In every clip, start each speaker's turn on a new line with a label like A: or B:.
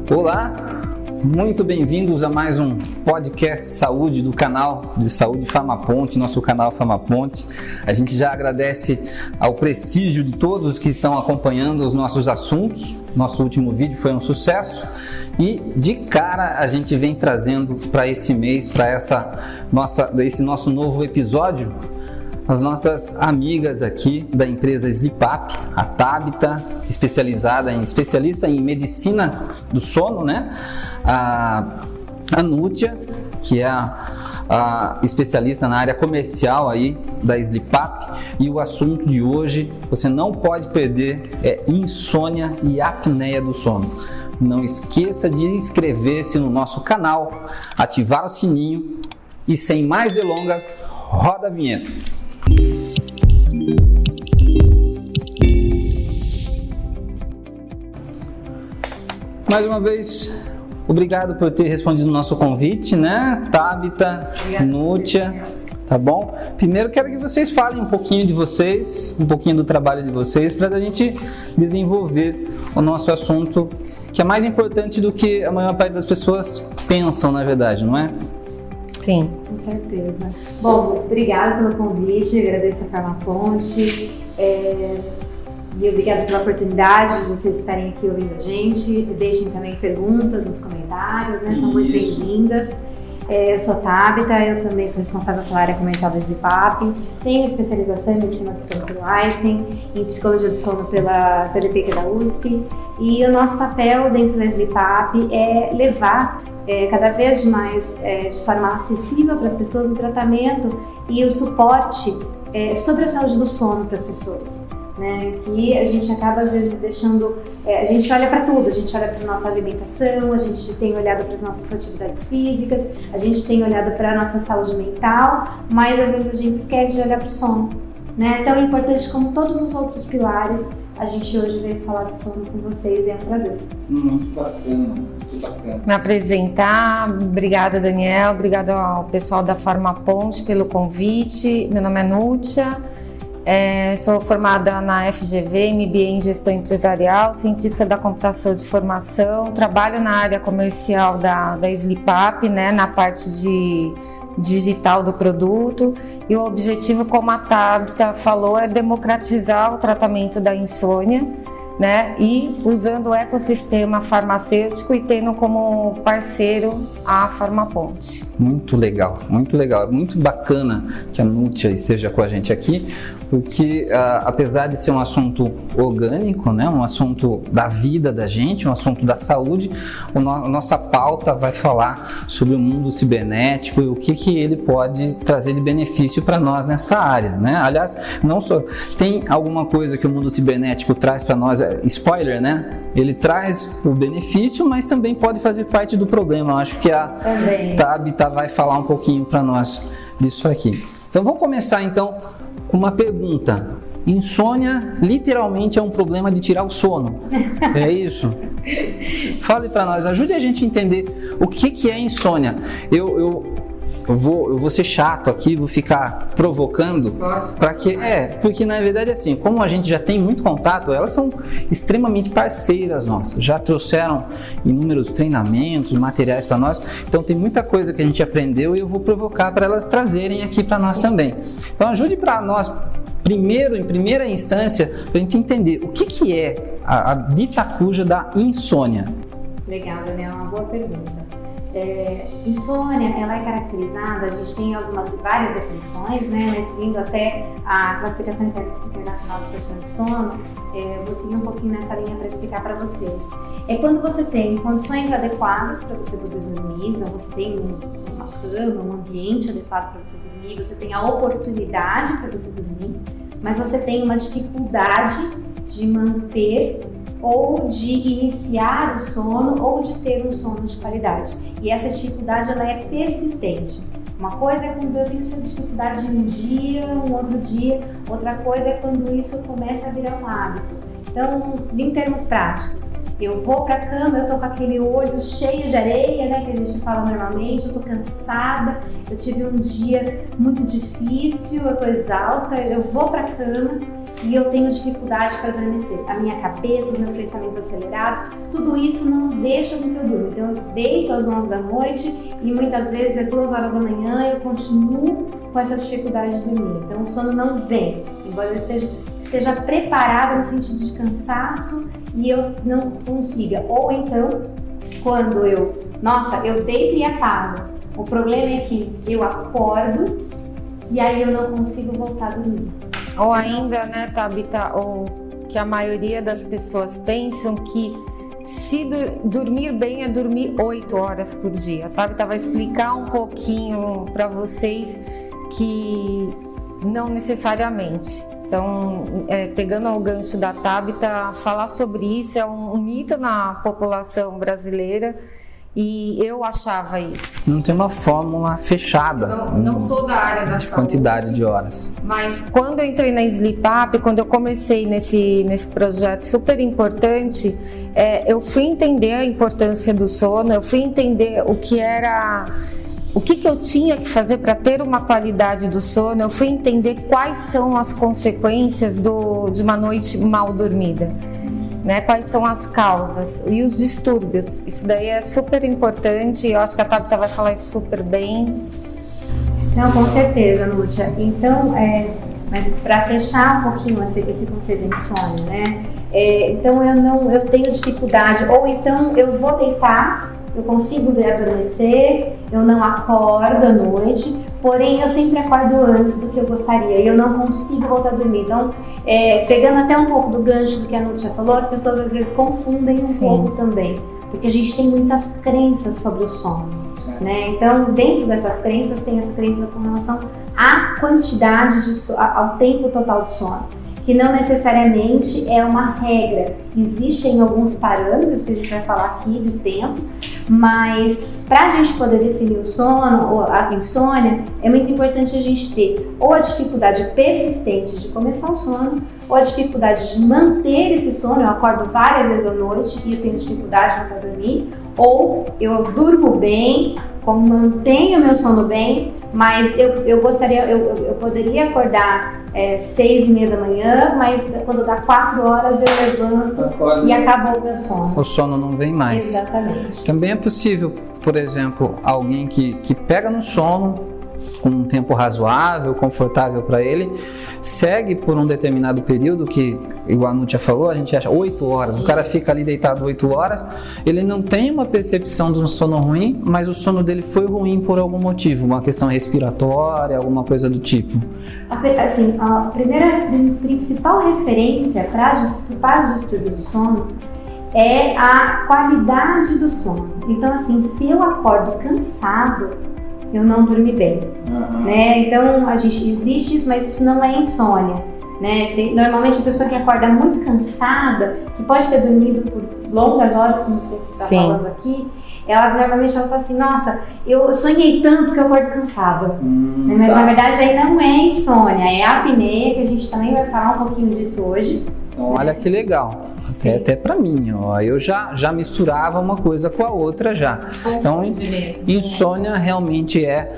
A: Olá, muito bem-vindos a mais um podcast saúde do canal de saúde Farmaponte, nosso canal Farmaponte. A gente já agradece ao prestígio de todos que estão acompanhando os nossos assuntos. Nosso último vídeo foi um sucesso e de cara a gente vem trazendo para esse mês, para esse nosso novo episódio, as nossas amigas aqui da empresa Sleepap, a Tabita, especialista em medicina do sono, né? A Nútia, que é a especialista na área comercial aí da Sleepap, e o assunto de hoje, você não pode perder, é insônia e apneia do sono. Não esqueça de inscrever-se no nosso canal, ativar o sininho e sem mais delongas, roda a vinheta. Mais uma vez, obrigado por ter respondido o nosso convite, né? Tabita, Nútia, tá bom? Primeiro quero que vocês falem um pouquinho de vocês, um pouquinho do trabalho de vocês, para a gente desenvolver o nosso assunto, que é mais importante do que a maior parte das pessoas pensam, na verdade, não é?
B: Sim.
C: Com certeza. Bom, obrigada pelo convite, agradeço a Farmaponte e obrigada pela oportunidade de vocês estarem aqui ouvindo a gente. Deixem também perguntas nos comentários, né? São muito bem-vindas. Eu sou Tabita, eu também sou responsável pela área comercial da Sleepap, tenho especialização em medicina do sono pelo Einstein, em psicologia do sono pela PDP da USP, e o nosso papel dentro da Sleepap é levar cada vez mais de forma acessível para as pessoas o tratamento e o suporte sobre a saúde do sono para as pessoas. Né? Que a gente acaba às vezes deixando, a gente olha para tudo, a gente olha para a nossa alimentação, a gente tem olhado para as nossas atividades físicas, a gente tem olhado para a nossa saúde mental, mas às vezes a gente esquece de olhar para o sono, né? Tão importante como todos os outros pilares, a gente hoje veio falar de sono com vocês e é um prazer.
A: Muito bacana, muito bacana.
B: Me apresentar, obrigada Daniel, obrigada ao pessoal da Farmaponte pelo convite. Meu nome é Nútia. Sou formada na FGV, MBA em Gestão Empresarial, cientista da computação de formação, trabalho na área comercial da Sleepap, né, na parte de digital do produto, e o objetivo, como a Tabita falou, é democratizar o tratamento da insônia, né, e usando o ecossistema farmacêutico e tendo como parceiro a Farmaponte.
A: Muito legal, muito bacana que a Nútia esteja com a gente aqui, porque apesar de ser um assunto orgânico, né, um assunto da vida da gente, um assunto da saúde, a nossa pauta vai falar sobre o mundo cibernético e o que ele pode trazer de benefício para nós nessa área, né? Aliás, não só tem alguma coisa que o mundo cibernético traz para nós, spoiler, né? Ele traz o benefício, mas também pode fazer parte do problema. Eu acho que a Tabita vai falar um pouquinho para nós disso aqui. Então vamos começar então com uma pergunta. Insônia literalmente é um problema de tirar o sono, é isso? Fale para nós, ajude a gente a entender o que é insônia. Eu vou ser chato aqui, vou ficar provocando, porque na verdade assim, como a gente já tem muito contato, elas são extremamente parceiras nossas, já trouxeram inúmeros treinamentos, materiais para nós, então tem muita coisa que a gente aprendeu e eu vou provocar para elas trazerem aqui para nós também. Então ajude para nós, em primeira instância, para a gente entender o que é a dita cuja da insônia.
C: Legal, Daniel, uma boa pergunta. Insônia, ela é caracterizada, a gente tem várias definições, né, mas seguindo até a classificação internacional de transtorno de sono, vou seguir um pouquinho nessa linha para explicar para vocês. É quando você tem condições adequadas para você poder dormir, então você tem uma cama, um ambiente adequado para você dormir, você tem a oportunidade para você dormir, mas você tem uma dificuldade de manter ou de iniciar o sono ou de ter um sono de qualidade. E essa dificuldade ela é persistente. Uma coisa é quando eu tenho essa dificuldade um dia, um outro dia, outra coisa é quando isso começa a virar um hábito. Então, em termos práticos, eu vou para a cama, eu tô com aquele olho cheio de areia, né, que a gente fala normalmente, eu tô cansada, eu tive um dia muito difícil, eu tô exausta, eu vou para a cama e eu tenho dificuldade para adormecer. A minha cabeça, os meus pensamentos acelerados, tudo isso não deixa com que eu durma. Então eu deito às 11 da noite e muitas vezes é 2 horas da manhã e eu continuo com essa dificuldade de dormir. Então o sono não vem, embora eu esteja preparada no sentido de cansaço e eu não consiga. Ou então, quando eu deito e apago. O problema é que eu acordo e aí eu não consigo voltar a dormir.
B: Ou ainda, né, Tabita, ou que a maioria das pessoas pensam que se dormir bem é dormir 8 horas por dia. A Tabita vai explicar um pouquinho para vocês que não necessariamente. Então, pegando o gancho da Tabita, falar sobre isso é um mito na população brasileira. E eu achava isso.
A: Não tem uma fórmula fechada.
B: Não sou da área da saúde,
A: quantidade de horas.
B: Mas quando eu entrei na Sleep Up, quando eu comecei nesse projeto super importante, eu fui entender a importância do sono, eu fui entender o que eu tinha que fazer para ter uma qualidade do sono, eu fui entender quais são as consequências de uma noite mal dormida. Né, quais são as causas e os distúrbios. Isso daí é super importante e eu acho que a Tabita vai falar isso super bem.
C: Não, com certeza, Núcia. Então, para fechar um pouquinho esse conceito de insônia, né? Então eu tenho dificuldade, ou então eu vou deitar, eu consigo adormecer, eu não acordo à noite, porém eu sempre acordo antes do que eu gostaria e eu não consigo voltar a dormir. Então, pegando até um pouco do gancho do que a Núcia falou, as pessoas às vezes confundem um pouco também, porque a gente tem muitas crenças sobre o sono, né? Então, dentro dessas crenças, tem essa crença com relação à quantidade ao tempo total de sono, que não necessariamente é uma regra. Existem alguns parâmetros que a gente vai falar aqui de tempo, mas para a gente poder definir o sono ou a insônia, é muito importante a gente ter ou a dificuldade persistente de começar o sono, ou a dificuldade de manter esse sono. Eu acordo várias vezes à noite e eu tenho dificuldade de voltar a dormir, ou eu durmo bem, mantenho meu sono bem, mas eu poderia acordar 6h30 da manhã, mas quando dá 4 horas eu levanto e acabou o meu sono.
A: O sono não vem mais.
C: Exatamente.
A: Também é possível, por exemplo, alguém que pega no sono com um tempo razoável, confortável para ele, segue por um determinado período que, igual a Núcia falou, a gente acha 8 horas, o cara fica ali deitado 8 horas, ele não tem uma percepção de um sono ruim, mas o sono dele foi ruim por algum motivo, uma questão respiratória, alguma coisa do tipo.
C: Assim, a principal referência para os distúrbios do sono é a qualidade do sono. Então, assim, se eu acordo cansado, eu não dormi bem, né? Então, existe isso, mas isso não é insônia, né? Normalmente a pessoa que acorda muito cansada, que pode ter dormido por longas horas, como você está falando aqui, ela fala assim, nossa, eu sonhei tanto que eu acordo cansada, né? Mas na verdade aí não é insônia, é apneia, que a gente também vai falar um pouquinho disso hoje.
A: Então, olha que legal. Até para mim, ó, eu já misturava uma coisa com a outra já. Então, insônia realmente é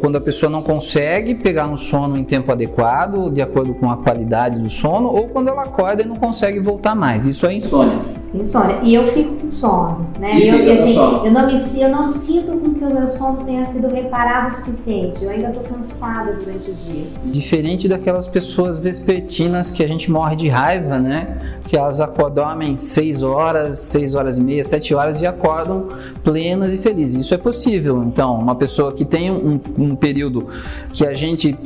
A: quando a pessoa não consegue pegar no sono em tempo adequado, de acordo com a qualidade do sono, ou quando ela acorda e não consegue voltar mais. Isso é insônia.
C: Insônia. E eu fico com sono, né? Eu não sinto com que o meu sono tenha sido reparado o suficiente. Eu ainda estou cansada durante o dia.
A: Diferente daquelas pessoas vespertinas que a gente morre de raiva, né? Que elas dormem 6 horas, 6 horas e meia, 7 horas e acordam plenas e felizes. Isso é possível. Então, uma pessoa que tem um período que a gente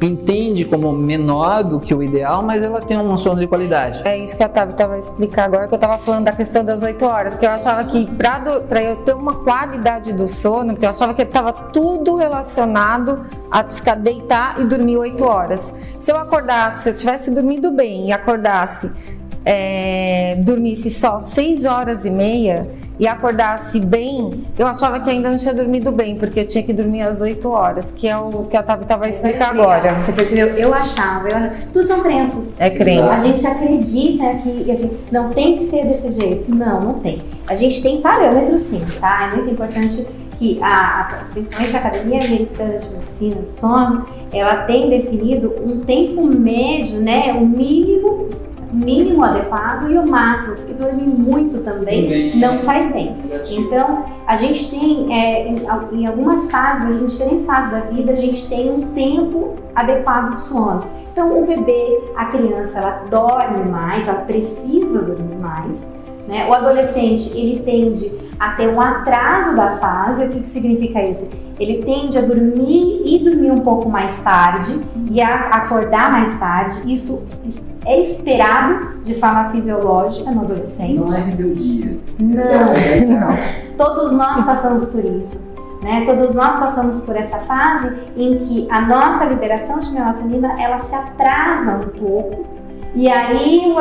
A: entende como menor do que o ideal, mas ela tem um sono de qualidade.
B: É isso que a Tabita vai explicar agora, que eu estava falando da questão das 8 horas, que eu achava que para eu ter uma qualidade do sono, porque eu achava que estava tudo relacionado a ficar deitar e dormir 8 horas. Se eu tivesse dormido bem e acordasse, dormisse só 6 horas e meia e acordasse bem, eu achava que ainda não tinha dormido bem, porque eu tinha que dormir às 8 horas, que é o que a Tabita vai explicar agora.
C: Você percebeu? Eu achava, tudo são crenças.
B: É crença.
C: A gente acredita que assim, não tem que ser desse jeito. Não tem. A gente tem parâmetros sim, tá? É muito importante que principalmente a Academia Americana de Medicina do Sono, ela tem definido um tempo médio, né, o mínimo adequado e o máximo, porque dormir muito também não faz bem. Então, a gente tem, em algumas fases, em diferentes fases da vida, a gente tem um tempo adequado de sono. Então, o bebê, a criança, ela dorme mais, ela precisa dormir mais, né? O adolescente, ele tende a ter um atraso da fase. O que significa isso? Ele tende a dormir um pouco mais tarde e a acordar mais tarde. Isso é esperado de forma fisiológica no adolescente.
A: Não é rebeldia.
C: Não. Todos nós passamos por isso, né? Todos nós passamos por essa fase em que a nossa liberação de melatonina, ela se atrasa um pouco. E aí,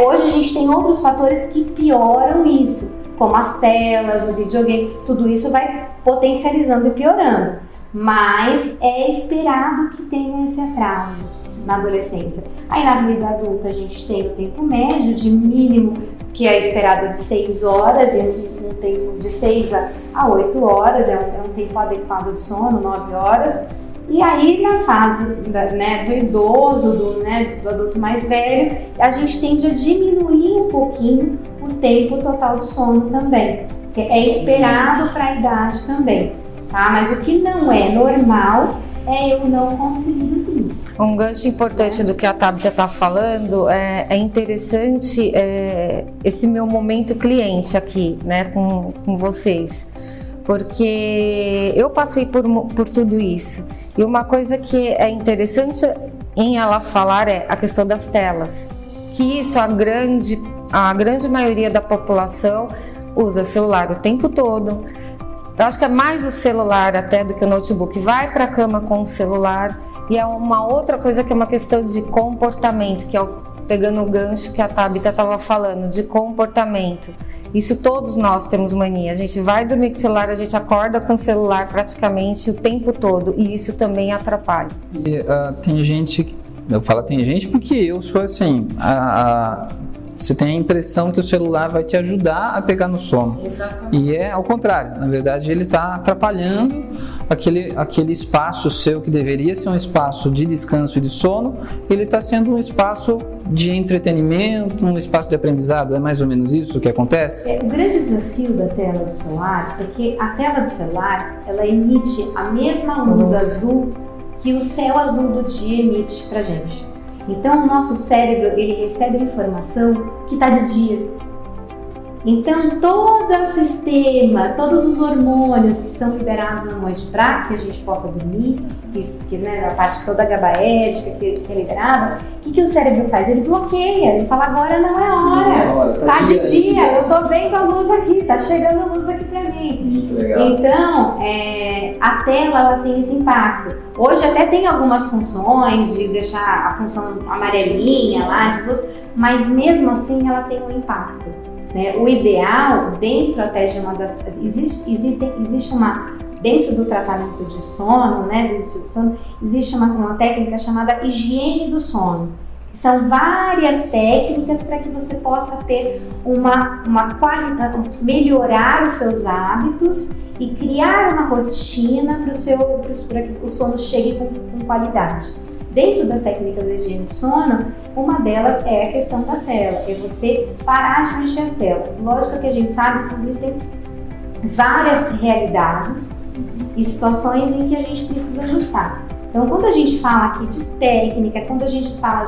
C: hoje a gente tem outros fatores que pioram isso, como as telas, o videogame, tudo isso vai potencializando e piorando. Mas é esperado que tenha esse atraso na adolescência. Aí na vida adulta a gente tem o tempo médio de mínimo, que é esperado de 6 horas, e um tempo de 6 a 8 horas, é um tempo adequado de sono, 9 horas. E aí na fase do idoso, do adulto mais velho, a gente tende a diminuir um pouquinho o tempo total de sono também, que é esperado para a idade também, tá? Mas o que não é normal é eu não conseguir dormir.
B: Um gancho importante do que a Tabita está falando, é interessante esse meu momento cliente aqui, né, com vocês. Porque eu passei por tudo isso. E uma coisa que é interessante em ela falar é a questão das telas. Que isso a grande maioria da população usa celular o tempo todo. Eu acho que é mais o celular até do que o notebook. Vai para a cama com o celular. E é uma outra coisa que é uma questão de comportamento, que é pegando o gancho que a Tabita estava falando, de comportamento. Isso todos nós temos mania. A gente vai dormir com o celular, a gente acorda com o celular praticamente o tempo todo. E isso também atrapalha.
A: E, tem gente, eu falo tem gente porque eu sou assim, você tem a impressão que o celular vai te ajudar a pegar no sono.
B: Exatamente.
A: E é ao contrário, na verdade ele está atrapalhando aquele espaço seu que deveria ser um espaço de descanso e de sono, ele está sendo um espaço de entretenimento, um espaço de aprendizado. É mais ou menos isso que acontece?
C: O grande desafio da tela do celular é que a tela do celular, ela emite a mesma luz azul que o céu azul do dia emite pra gente. Então o nosso cérebro, ele recebe a informação que está de dia. Então todo o sistema, todos os hormônios que são liberados à noite para que a gente possa dormir, né, a parte toda gabaérgica que é liberada, o que o cérebro faz? Ele bloqueia, ele fala agora não é hora, tá de dia, eu tô vendo a luz aqui, tá chegando a luz aqui para mim.
A: Muito legal.
C: Então a tela, ela tem esse impacto. Hoje até tem algumas funções de deixar a função amarelinha lá de luz, mas mesmo assim ela tem um impacto. Né? O ideal, dentro até de uma das... Existe uma... Dentro do tratamento de sono, né, do distúrbio de sono, existe uma técnica chamada higiene do sono. São várias técnicas para que você possa ter uma qualidade, melhorar os seus hábitos e criar uma rotina para que o sono chegue com qualidade. Dentro das técnicas de higiene do sono, uma delas é a questão da tela, é você parar de mexer a tela. Lógico que a gente sabe que existem várias realidades e situações em que a gente precisa ajustar. Então, quando a gente fala aqui de técnica, quando a gente fala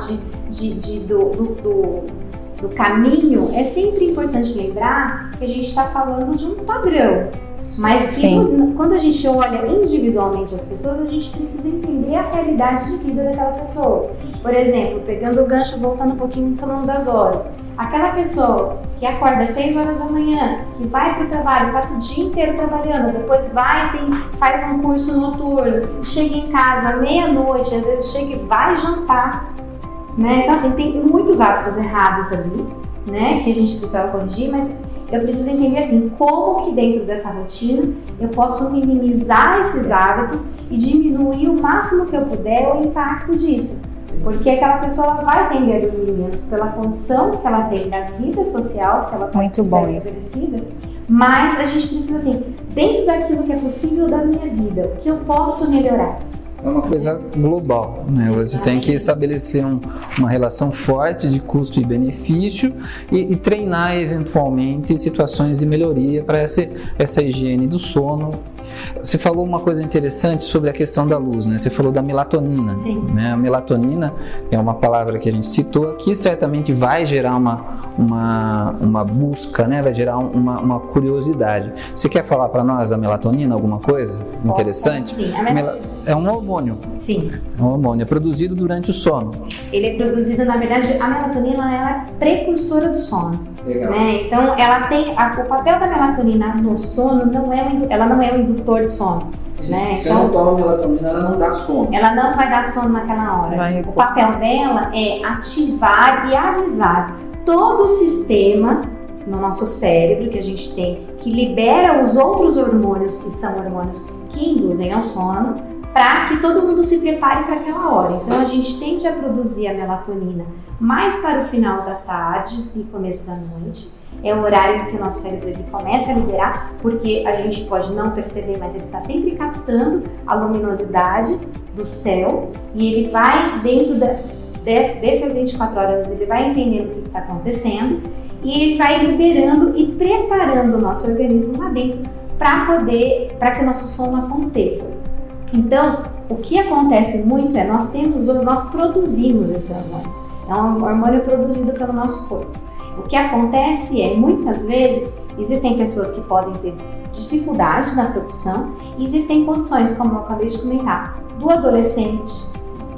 C: do caminho, é sempre importante lembrar que a gente está falando de um padrão. Mas quando a gente olha individualmente as pessoas, a gente precisa entender a realidade de vida daquela pessoa. Por exemplo, pegando o gancho, voltando um pouquinho falando das horas. Aquela pessoa que acorda às 6 horas da manhã, que vai para o trabalho, passa o dia inteiro trabalhando, depois faz um curso noturno, chega em casa meia-noite, às vezes chega e vai jantar. Né? Então, assim, tem muitos hábitos errados ali, né, que a gente precisa corrigir, mas eu preciso entender assim, como que dentro dessa rotina eu posso minimizar esses hábitos e diminuir o máximo que eu puder o impacto disso. Porque aquela pessoa ela vai tender a dormir menos pela condição que ela tem da vida social, que ela está estabelecida, mas a gente precisa assim, dentro daquilo que é possível da minha vida, o que eu posso melhorar.
A: É uma coisa global, né? Você tem que estabelecer uma relação forte de custo e benefício e treinar eventualmente situações de melhoria para essa higiene do sono. Você falou uma coisa interessante sobre a questão da luz, né? Você falou da melatonina.
C: Sim.
A: Né? A melatonina é uma palavra que a gente citou aqui, certamente vai gerar uma busca, né? Vai gerar uma curiosidade. Você quer falar para nós da melatonina, alguma coisa interessante?
C: Sim.
A: É um hormônio.
C: Sim.
A: É um hormônio, é produzido durante o sono.
C: Ele é produzido, na verdade, a melatonina ela é precursora do sono.
A: Legal.
C: Né? Então, ela tem o papel da melatonina no sono ela não é o indutor de sono. Né?
A: Se não toma melatonina, ela não dá sono.
C: Ela não vai dar sono naquela hora. O papel dela é ativar e avisar todo o sistema no nosso cérebro que a gente tem, que libera os outros hormônios, que são hormônios que induzem ao sono, para que todo mundo se prepare para aquela hora. Então a gente tende a produzir a melatonina mais para o final da tarde e começo da noite. É o horário que o nosso cérebro ele começa a liberar, porque a gente pode não perceber, mas ele está sempre captando a luminosidade do céu e ele vai dentro dessas 24 horas, ele vai entendendo o que está acontecendo e ele vai liberando e preparando o nosso organismo lá dentro para que o nosso sono aconteça. Então, o que acontece muito é nós produzimos esse hormônio. É um hormônio produzido pelo nosso corpo. O que acontece é, muitas vezes, existem pessoas que podem ter dificuldade na produção e existem condições, como eu acabei de comentar, do adolescente,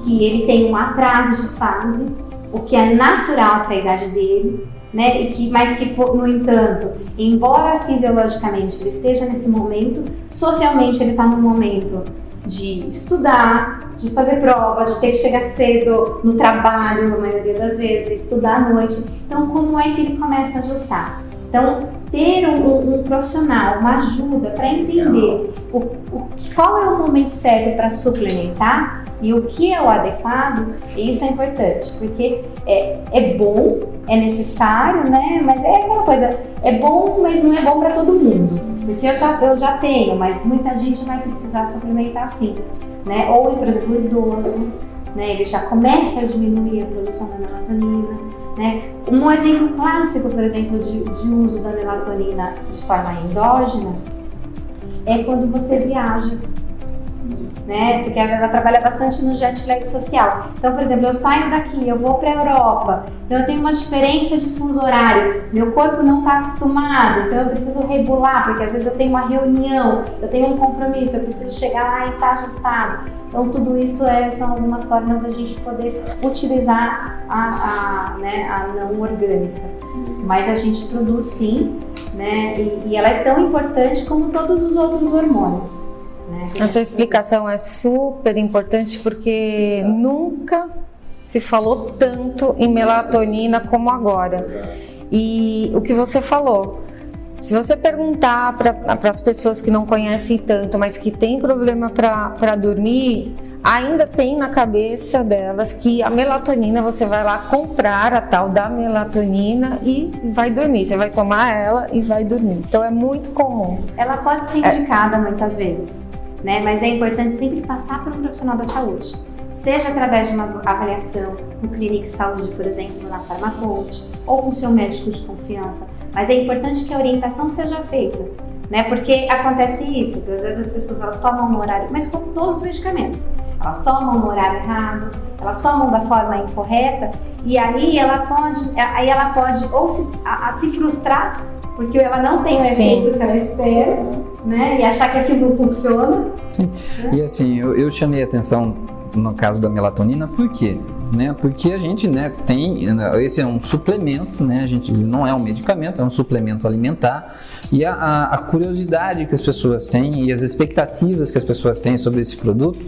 C: que ele tem um atraso de fase, o que é natural para a idade dele, né? Mas que, no entanto, embora fisiologicamente ele esteja nesse momento, socialmente ele está num momento de estudar, de fazer prova, de ter que chegar cedo no trabalho, na maioria das vezes, estudar à noite. Então, como é que ele começa a ajustar? Então, ter um profissional, uma ajuda para entender qual é o momento certo para suplementar e o que é o adequado, isso é importante, porque é bom, é necessário, né? Mas é aquela coisa, é bom, mas não é bom para todo mundo. Porque eu já tenho, mas muita gente vai precisar suplementar sim, né? Ou, por exemplo, o idoso, né? Ele já começa a diminuir a produção da melatonina, né? Um exemplo clássico, por exemplo, de uso da melatonina de forma endógena é quando você viaja, né? Porque ela trabalha bastante no jet lag social. Então, por exemplo, eu saio daqui, eu vou para a Europa, então eu tenho uma diferença de fuso horário, meu corpo não está acostumado, então eu preciso regular, porque às vezes eu tenho uma reunião, eu tenho um compromisso, eu preciso chegar lá e estar ajustado. Então, tudo isso são algumas formas da gente poder utilizar a não orgânica. Mas a gente produz sim, né? E ela é tão importante como todos os outros hormônios.
B: Essa explicação é super importante porque nunca se falou tanto em melatonina como agora. E o que você falou, se você perguntar para as pessoas que não conhecem tanto, mas que têm problema para dormir, ainda tem na cabeça delas que a melatonina, você vai lá comprar a tal da melatonina e vai dormir. Você vai tomar ela e vai dormir. Então é muito comum.
C: Ela pode ser indicada muitas vezes, né? Mas é importante sempre passar por um profissional da saúde. Seja através de uma avaliação no Clínica Saúde, por exemplo, na Farmacoach, ou com seu médico de confiança. Mas é importante que a orientação seja feita, né? Porque acontece isso, às vezes as pessoas elas tomam no horário, mas como todos os medicamentos, elas tomam no horário errado, elas tomam da forma incorreta, e aí ela pode ou se frustrar, porque ela não tem o efeito que ela espera, né? E achar que aquilo não funciona.
A: Sim. Né? E assim, eu chamei a atenção no caso da melatonina, por quê? Né? Porque a gente, né, tem, esse é um suplemento, né? A gente não é um medicamento, é um suplemento alimentar, e a curiosidade que as pessoas têm e as expectativas que as pessoas têm sobre esse produto,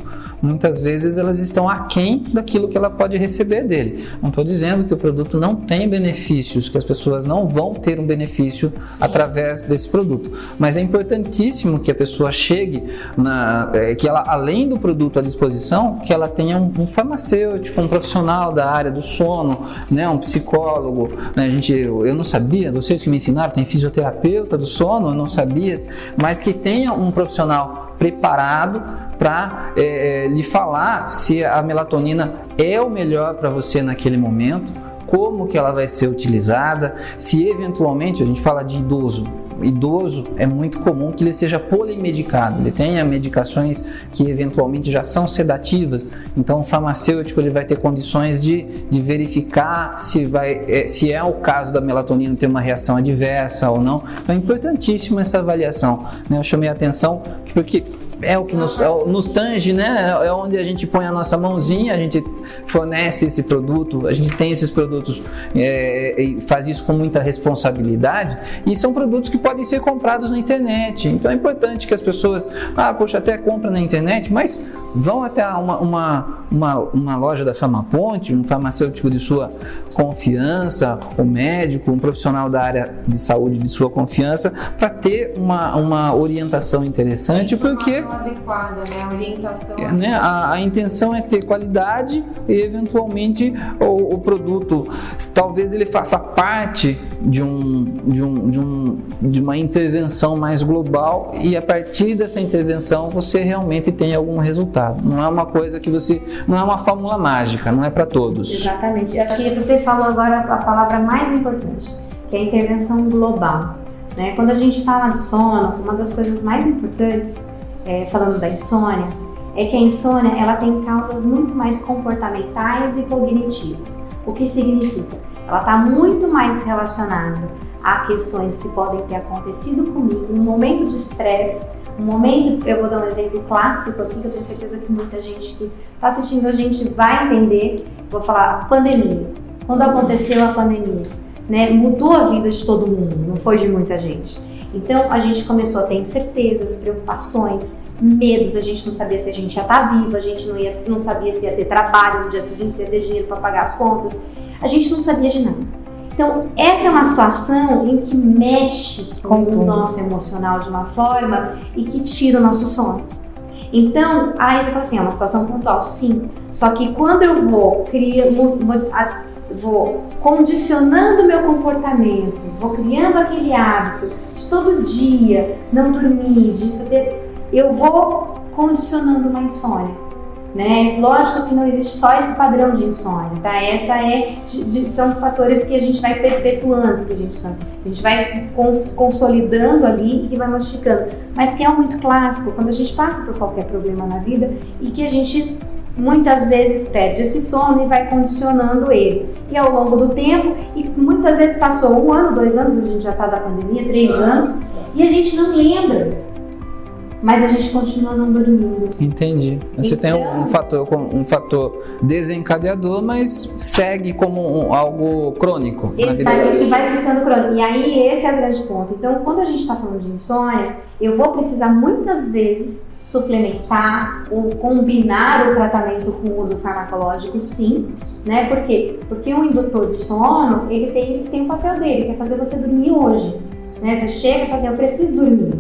A: muitas vezes elas estão aquém daquilo que ela pode receber dele. Não estou dizendo que o produto não tem benefícios, que as pessoas não vão ter um benefício através desse produto, mas é importantíssimo que a pessoa chegue que ela, além do produto à disposição, que ela tenha um farmacêutico, um profissional profissional da área do sono, né, um psicólogo, né, eu não sabia, vocês que me ensinaram, tem fisioterapeuta do sono, eu não sabia, mas que tenha um profissional preparado para lhe falar se a melatonina é o melhor para você naquele momento, como que ela vai ser utilizada, se eventualmente, a gente fala de idoso é muito comum que ele seja polimedicado, ele tenha medicações que eventualmente já são sedativas, então o farmacêutico ele vai ter condições de verificar se é o caso da melatonina ter uma reação adversa ou não. Então é importantíssima essa avaliação, né? Eu chamei a atenção porque é o que nos tange, né? É onde a gente põe a nossa mãozinha, a gente fornece esse produto, a gente tem esses produtos e faz isso com muita responsabilidade, e são produtos que podem ser comprados na internet. Então é importante que as pessoas, poxa, até compra na internet, mas vão até uma loja da Farmaponte, um farmacêutico de sua confiança, um médico, um profissional da área de saúde de sua confiança, para ter uma orientação interessante, porque
B: adequada, né? A orientação.
A: A intenção é ter qualidade e eventualmente o produto, talvez ele faça parte de uma intervenção mais global, e a partir dessa intervenção você realmente tem algum resultado. Não é uma coisa que não é uma fórmula mágica, não é para todos.
C: Exatamente. Eu acho que você falou agora a palavra mais importante, que é a intervenção global, né? Quando a gente fala de sono, uma das coisas mais importantes, falando da insônia, é que a insônia ela tem causas muito mais comportamentais e cognitivas. O que significa? Ela está muito mais relacionada a questões que podem ter acontecido comigo, um momento de estresse, um momento, eu vou dar um exemplo clássico aqui, que eu tenho certeza que muita gente que está assistindo a gente vai entender. Vou falar a pandemia. Quando aconteceu a pandemia, né, mudou a vida de todo mundo, não foi de muita gente. Então a gente começou a ter incertezas, preocupações, medos, a gente não sabia se a gente ia estar viva, a gente não sabia se ia ter trabalho no dia seguinte, se ia ter dinheiro para pagar as contas, a gente não sabia de nada. Então essa é uma situação em que mexe com o nosso emocional de uma forma e que tira o nosso sono. Então, aí você fala assim, é uma situação pontual, sim, só que quando eu vou condicionando meu comportamento, vou criando aquele hábito de todo dia não dormir, eu vou condicionando uma insônia, né? Lógico que não existe só esse padrão de insônia, tá? São fatores que a gente vai perpetuando, que a gente vai consolidando ali e que vai modificando, mas que é muito clássico quando a gente passa por qualquer problema na vida e que a gente muitas vezes perde esse sono e vai condicionando ele. E ao longo do tempo, e muitas vezes passou 1 ano, 2 anos, a gente já está da pandemia, 3 anos, e a gente não lembra, mas a gente continua não dormindo.
A: Entendi. Você tem um fator desencadeador, mas segue como algo crônico.
C: Ele vai ficando crônico. E aí esse é o grande ponto. Então, quando a gente está falando de insônia, eu vou precisar muitas vezes suplementar ou combinar o tratamento com o uso farmacológico, sim, né? Por quê? Porque um indutor de sono, ele tem o papel dele, que é fazer você dormir hoje, né? Você chega e fala assim, eu preciso dormir.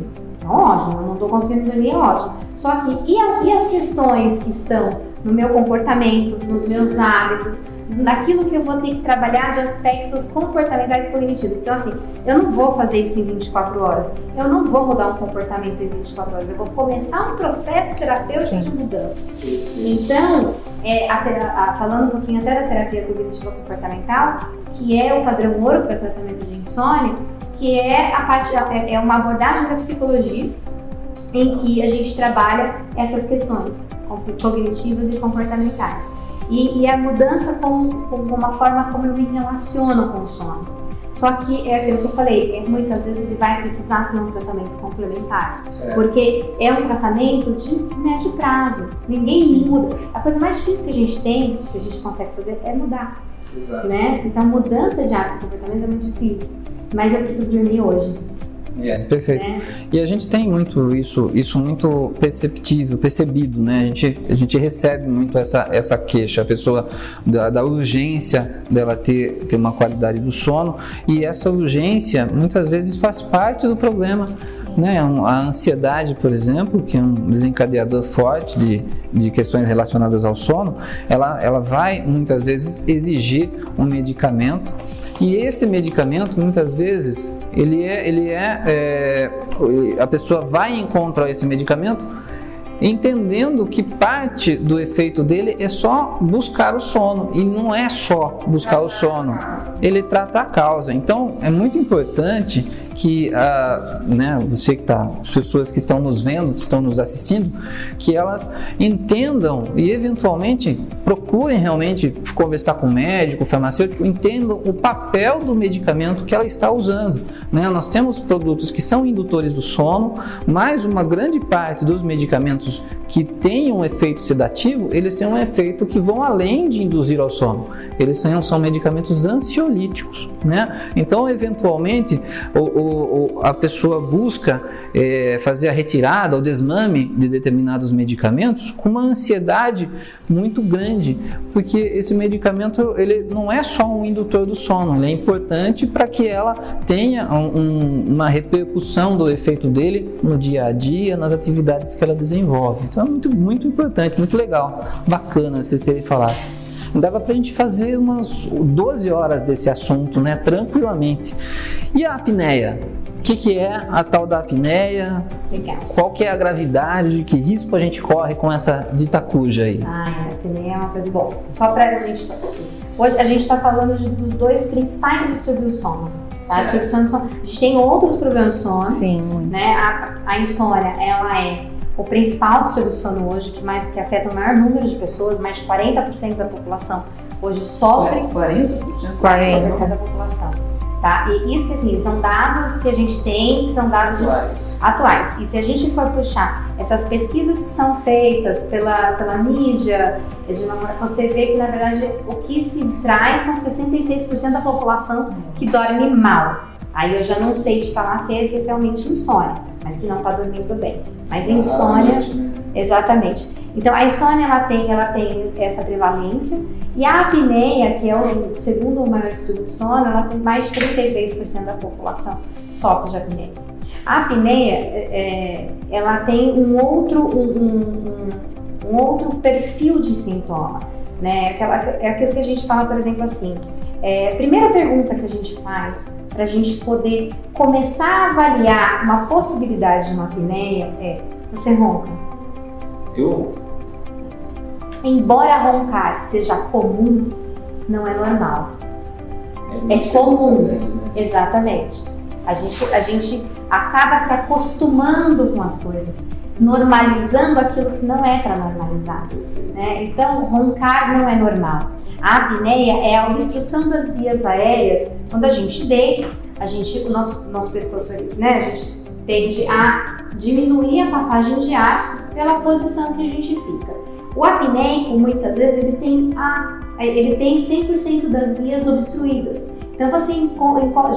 C: Ótimo, eu não estou conseguindo dormir, ótimo. Só que, e as questões que estão no meu comportamento, nos meus hábitos, naquilo que eu vou ter que trabalhar de aspectos comportamentais e cognitivos. Então, assim, eu não vou fazer isso em 24 horas, eu não vou mudar um comportamento em 24 horas, eu vou começar um processo terapêutico de mudança. Então, falando um pouquinho até da terapia cognitiva comportamental, que é o padrão ouro para tratamento de insônia, que é uma abordagem da psicologia em que a gente trabalha essas questões cognitivas e comportamentais. E a mudança como uma forma como eu me relaciono com o sono. Só que, é o que eu falei, muitas vezes ele vai precisar ter um tratamento complementar. Certo. Porque é um tratamento de médio prazo. Ninguém muda. A coisa mais difícil que a gente tem, que a gente consegue fazer, é mudar. Exato. Né? Então, mudança de hábitos de comportamento é muito difícil. Mas eu preciso dormir hoje.
A: Perfeito. Né? E a gente tem muito isso muito percebido, né? A gente recebe muito essa queixa, a pessoa da urgência dela ter uma qualidade do sono, e essa urgência muitas vezes faz parte do problema. né? A ansiedade, por exemplo, que é um desencadeador forte de questões relacionadas ao sono, ela vai muitas vezes exigir um medicamento, e esse medicamento muitas vezes a pessoa vai encontrar esse medicamento entendendo que parte do efeito dele é só buscar o sono, e não é só buscar o sono, ele trata a causa. Então é muito importante que você que está, as pessoas que estão nos vendo, estão nos assistindo, que elas entendam e eventualmente procurem realmente conversar com o médico, o farmacêutico, entendam o papel do medicamento que ela está usando, né? Nós temos produtos que são indutores do sono, mas uma grande parte dos medicamentos que têm um efeito sedativo, eles têm um efeito que vão além de induzir ao sono. Eles são medicamentos ansiolíticos, né? Então, eventualmente, a pessoa busca fazer a retirada, o desmame de determinados medicamentos com uma ansiedade muito grande, porque esse medicamento ele não é só um indutor do sono, ele é importante para que ela tenha uma repercussão do efeito dele no dia a dia, nas atividades que ela desenvolve. Então é muito, muito importante, muito legal, bacana vocês terem falado. Dava pra gente fazer umas 12 horas desse assunto, né, tranquilamente. E a apneia? O que é a tal da apneia?
C: Legal.
A: Qual que é a gravidade? Que risco a gente corre com essa dita cuja aí?
C: A apneia é uma coisa boa. Só pra gente... Hoje a gente está falando dos dois principais distúrbios do sono. Tá? A gente tem outros problemas do sono.
B: Sim.
C: Né? A insônia, ela é o principal distúrbio do sono hoje, que afeta o maior número de pessoas, mais de 40% da população hoje sofre. 40% da população. Tá? E isso, assim, são dados que a gente tem, que são dados atuais. E se a gente for puxar essas pesquisas que são feitas pela mídia, você vê que, na verdade, o que se traz são 66% da população que dorme mal. Aí eu já não sei te falar se é essencialmente insônia, mas que não está dormindo bem. Mas insônia, exatamente. Então a insônia ela tem essa prevalência, e a apneia, que é o segundo maior distúrbio do sono, ela tem mais de 33% da população sofre de apneia. A apneia, ela tem um outro perfil de sintoma, né? É aquilo que a gente fala, por exemplo, assim. A primeira pergunta que a gente faz para a gente poder começar a avaliar uma possibilidade de uma apneia é: você ronca?
A: Eu?
C: Embora roncar seja comum, não é normal. É comum, exatamente. A gente acaba se acostumando com as coisas, normalizando aquilo que não é para normalizar, né? Então, roncar não é normal. A apneia é a obstrução das vias aéreas. Quando a gente deita, o nosso pescoço, né, a gente tende a diminuir a passagem de ar pela posição que a gente fica. O apneico, muitas vezes, ele tem 100% das vias obstruídas. Então você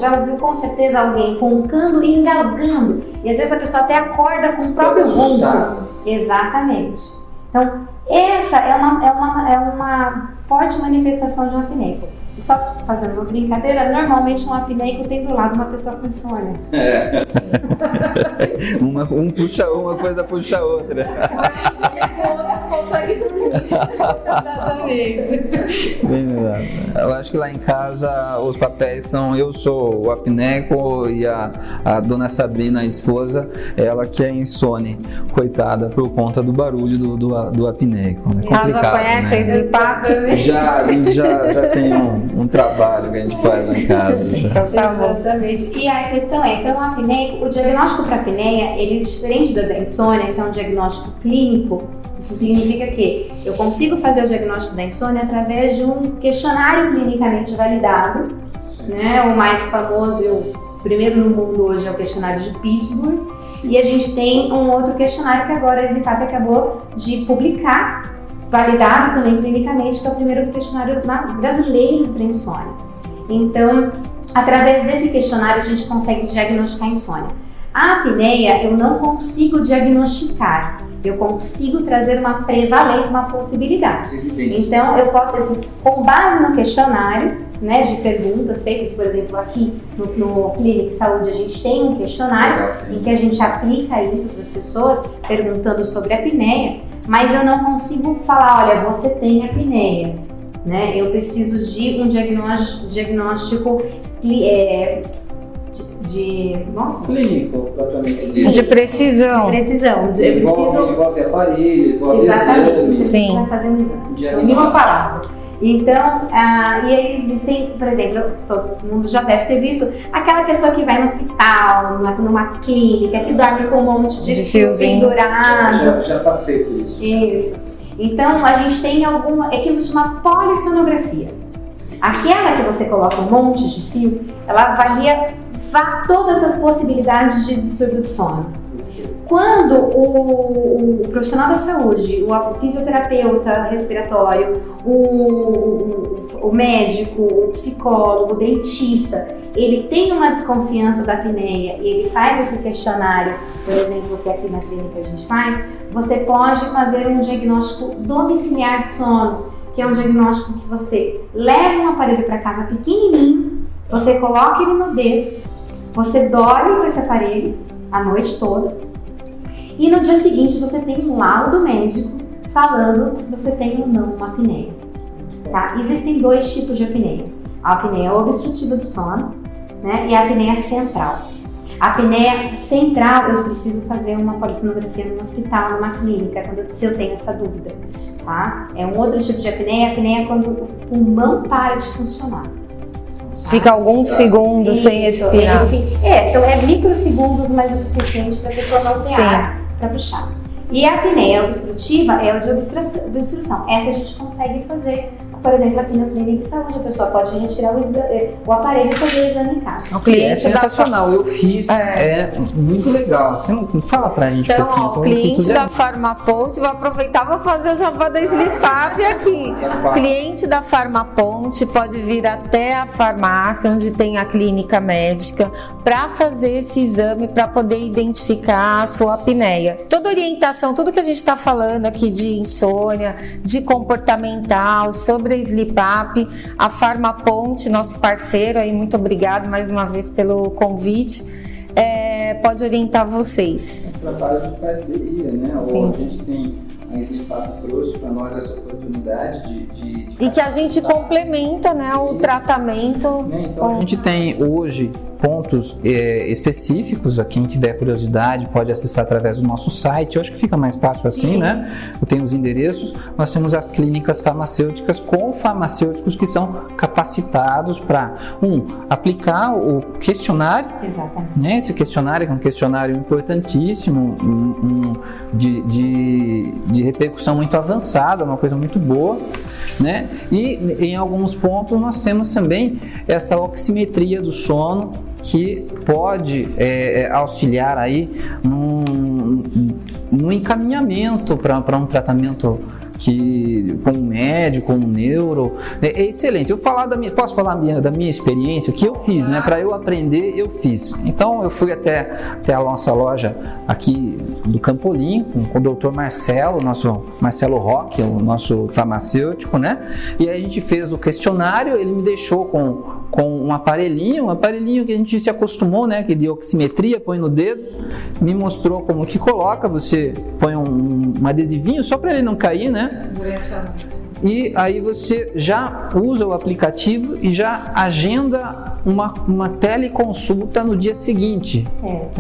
C: já ouviu com certeza alguém roncando e engasgando. E às vezes a pessoa até acorda com o próprio ronco. Exatamente. Então essa é uma forte manifestação de um apneico. E só fazendo uma brincadeira, normalmente um apneico tem do lado uma pessoa com insônia.
A: Uma coisa puxa a outra.
B: O outro não consegue dormir. Exatamente.
A: Eu acho que lá em casa os papéis são: eu sou o apneico e a dona Sabrina, a esposa, ela que é insone, coitada, por conta do barulho do apneico. É complicado,
B: já conhece, né?
A: Já tem um trabalho que a gente faz lá em casa.
C: Então, tá bom. Exatamente. E a questão é, então, a apneia, o diagnóstico para apneia, ele é diferente da insônia, que é um diagnóstico clínico. Isso significa que eu consigo fazer o diagnóstico da insônia através de um questionário clinicamente validado, né? O mais famoso e o primeiro no mundo hoje é o questionário de Pittsburgh, e a gente tem um outro questionário que agora a SNCAP acabou de publicar, validado também clinicamente, que é o primeiro questionário brasileiro para insônia. Então, através desse questionário a gente consegue diagnosticar a insônia. A apneia eu não consigo diagnosticar, eu consigo trazer uma prevalência, uma possibilidade. Então, eu posso, assim, com base no questionário, né, de perguntas feitas, por exemplo, aqui no Clinic Saúde a gente tem um questionário em que a gente aplica isso para as pessoas, perguntando sobre a apneia, mas eu não consigo falar, olha, você tem apneia, né? Eu preciso de um diagnóstico
A: clínico, propriamente
B: dito. De precisão.
A: Envolve aparelho, envolve
C: exame.
B: Sim.
C: Você vai fazer um exame. Nenhuma palavra. Então, e aí existem, por exemplo, todo mundo já deve ter visto, aquela pessoa que vai no hospital, numa clínica, que dorme com um monte de fio pendurado.
A: Já passei por isso.
C: Isso. Então, a gente tem é que se chama polissonografia. Aquela que você coloca um monte de fio, ela avalia todas as possibilidades de distúrbio do sono. Quando o profissional da saúde, o fisioterapeuta respiratório, o médico, o psicólogo, o dentista, ele tem uma desconfiança da apneia e ele faz esse questionário, por exemplo, que aqui na clínica a gente faz, você pode fazer um diagnóstico domiciliar de sono, que é um diagnóstico que você leva um aparelho para casa pequenininho, você coloca ele no dedo, você dorme com esse aparelho a noite toda, e no dia seguinte você tem um laudo médico falando se você tem ou não uma apneia. Tá? Existem 2 tipos de apneia. A apneia obstrutiva do sono, né, e a apneia central. A apneia central eu preciso fazer uma polissonografia no hospital, numa clínica, se eu tenho essa dúvida. Tá? É um outro tipo de apneia. A apneia é quando o pulmão para de funcionar.
B: Fica alguns segundos sem respirar.
C: São microsegundos, mas o suficiente para a pessoa não ter ar para puxar. E a apneia obstrutiva é o de obstrução. Essa a gente consegue fazer, por exemplo, aqui no Clínico de Saúde. A pessoa pode retirar o aparelho e fazer o exame em casa.
A: O cliente é sensacional, eu fiz, é muito legal. Você não fala pra gente
B: então,
A: um pouquinho.
B: Então, o cliente da Farmaponte, vou aproveitar para fazer o jabá da Slipap aqui. Cliente da Farmaponte pode vir até a farmácia, onde tem a clínica médica, para fazer esse exame, para poder identificar a sua apneia. Toda orientação, tudo que a gente está falando aqui de insônia, de comportamental, sobre a Slipap, a Farmaponte, nosso parceiro aí, muito obrigado mais uma vez pelo convite, pode orientar vocês.
A: Trabalho de parceria, né? Ou a gente tem a Slipap trouxe para nós essa oportunidade de
B: e que a gente complementa, né, o tratamento.
A: Então a gente tem hoje pontos específicos, a quem tiver curiosidade pode acessar através do nosso site, eu acho que fica mais fácil assim, né? Eu tenho os endereços, nós temos as clínicas farmacêuticas com farmacêuticos que são capacitados para, aplicar o questionário, né? Esse questionário que é um questionário importantíssimo, de repercussão muito avançada, uma coisa muito boa, né? E em alguns pontos nós temos também essa oximetria do sono, que pode auxiliar aí no encaminhamento para um tratamento com um médico, com um neuro, é excelente. Posso falar da minha experiência, o que eu fiz, né? Para eu aprender, eu fiz. Então eu fui até a nossa loja aqui do Campolim, com o Dr. Marcelo, Marcelo Roque, o nosso farmacêutico, né? E aí a gente fez o questionário, ele me deixou com um aparelhinho que a gente se acostumou, né? Que de oximetria, põe no dedo, me mostrou como que coloca, você põe um adesivinho só para ele não cair, né?
B: Durante a noite.
A: E aí você já usa o aplicativo e já agenda uma teleconsulta no dia seguinte.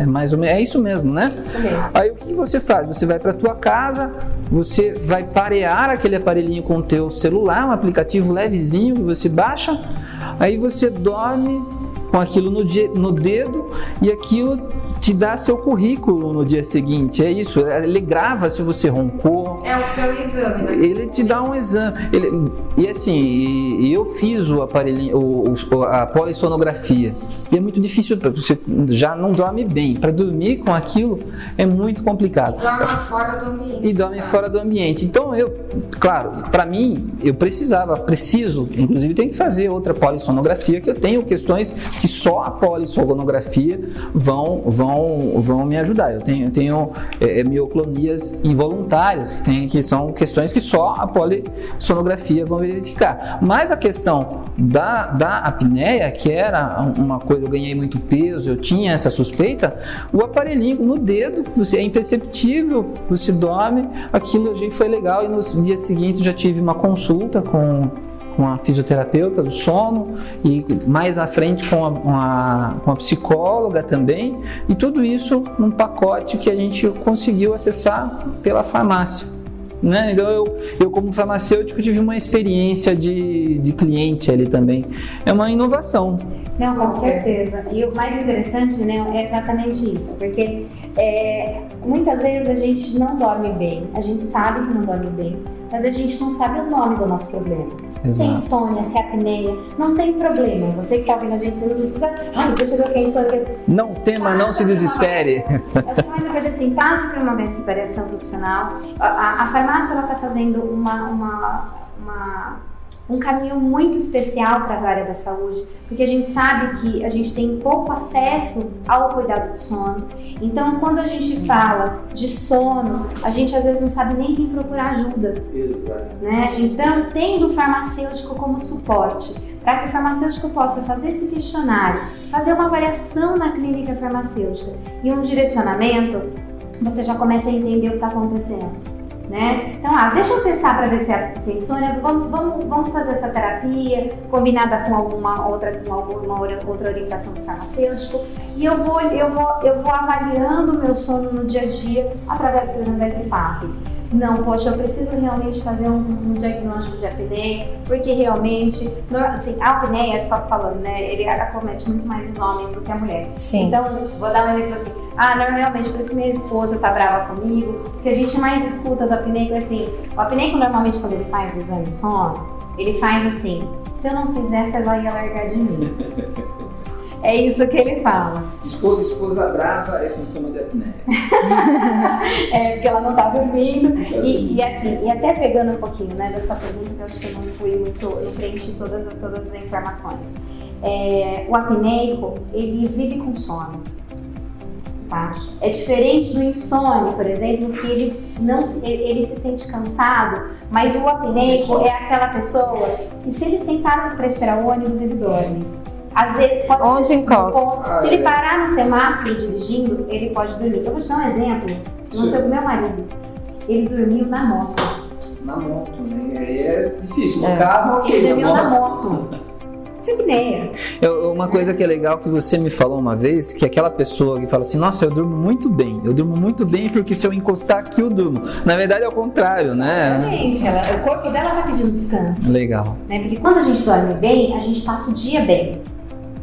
A: Mais ou menos, é isso mesmo, né?
C: Isso mesmo.
A: Aí o que você faz? Você vai para a tua casa, você vai parear aquele aparelhinho com o teu celular, um aplicativo levezinho que você baixa, aí você dorme com aquilo no dedo e aquilo te dá seu currículo no dia seguinte. É isso, ele grava se você roncou.
B: É o seu exame, né?
A: Ele te dá um exame. E assim, eu fiz o aparelhinho, a polissonografia. E é muito difícil, você já não dorme bem. Para dormir com aquilo é muito complicado.
B: Dorme fora do ambiente.
A: E dorme fora do ambiente. Então claro, para mim, eu preciso, inclusive tenho que fazer outra polissonografia, que eu tenho questões que só a polissonografia vão me ajudar. Eu tenho mioclonias involuntárias, que são questões que só a polissonografia vão verificar. Mas a questão da apneia, que era uma coisa, eu ganhei muito peso, eu tinha essa suspeita, o aparelhinho no dedo, é imperceptível, você dorme, aquilo hoje foi legal, e no dia seguinte eu já tive uma consulta com a fisioterapeuta do sono e mais à frente com a psicóloga também, e tudo isso num pacote que a gente conseguiu acessar pela farmácia, né? Então eu como farmacêutico tive uma experiência de cliente ali também, é uma inovação.
C: Não, com certeza. E o mais interessante, né, é exatamente isso, porque muitas vezes a gente não dorme bem, a gente sabe que não dorme bem, mas a gente não sabe o nome do nosso problema.
A: Exato.
C: Se é insônia, se é apneia, não tem problema. Você que está ouvindo a gente, você não precisa. Deixa eu ver o que é insônia.
A: Não tema, não se desespere.
C: Acho que mais uma coisa assim, passe por uma recuperação profissional. A farmácia está fazendo um caminho muito especial para a área da saúde, porque a gente sabe que a gente tem pouco acesso ao cuidado do sono. Então, quando a gente fala de sono, a gente às vezes não sabe nem quem procurar ajuda.
A: Exato.
C: Né? Então, tendo o farmacêutico como suporte, para que o farmacêutico possa fazer esse questionário, fazer uma avaliação na clínica farmacêutica e um direcionamento, você já começa a entender o que está acontecendo. Né? Então, deixa eu testar para ver se é insônia, vamos fazer essa terapia combinada com alguma outra orientação do farmacêutico, e eu vou avaliando o meu sono no dia a dia através, por exemplo, da EPAP. Não, poxa, eu preciso realmente fazer um diagnóstico de apneia, porque realmente, assim, a apneia, só falando, né, ele acomete muito mais os homens do que a mulher.
B: Sim.
C: Então, vou dar um exemplo assim, normalmente, por isso que minha esposa tá brava comigo, porque a gente mais escuta do apneico, assim, o apneico normalmente quando ele faz o exame de sono, ele faz assim, se eu não fizer, você vai largar de mim. É isso que ele fala.
A: Esposa brava é sintoma de apneia.
C: Porque ela não tá dormindo. E assim, e até pegando um pouquinho, né, dessa pergunta, que eu acho que eu não preenchi todas as informações. O apneico, ele vive com sono. Tá? É diferente do insônia, por exemplo, que ele se sente cansado, mas o apneico é aquela pessoa que, se ele sentar para esperar o ônibus, ele dorme. Às vezes,
B: onde encosta.
C: Se ele parar no semáforo dirigindo, ele pode dormir. Eu vou te dar um exemplo. Não sei, o meu marido, ele dormiu na moto.
A: Na moto, né? Aí é difícil. No carro, ok.
C: Ele dormiu na moto. Apneia.
A: Uma coisa que é legal que você me falou uma vez, que aquela pessoa que fala assim, nossa, eu durmo muito bem porque se eu encostar aqui eu durmo. Na verdade é o contrário, né?
C: Exatamente, o corpo dela tá pedindo descanso.
A: Legal.
C: Né? Porque quando a gente dorme bem, a gente passa o dia bem.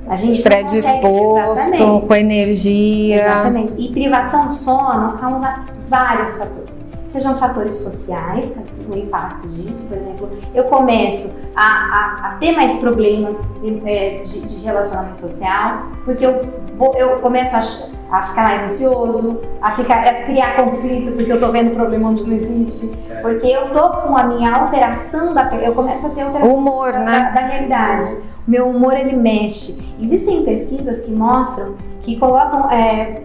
C: A gente
B: predisposto, com energia.
C: Exatamente. E privação de sono causa vários fatores. Sejam fatores sociais, o impacto disso, por exemplo, eu começo a ter mais problemas de relacionamento social, porque eu começo a ficar mais ansioso, a criar conflito, porque eu tô vendo problema onde não existe, porque eu tô com a minha alteração, eu começo a ter alteração
B: humor,
C: da realidade. Meu humor, ele mexe. Existem pesquisas que mostram, que colocam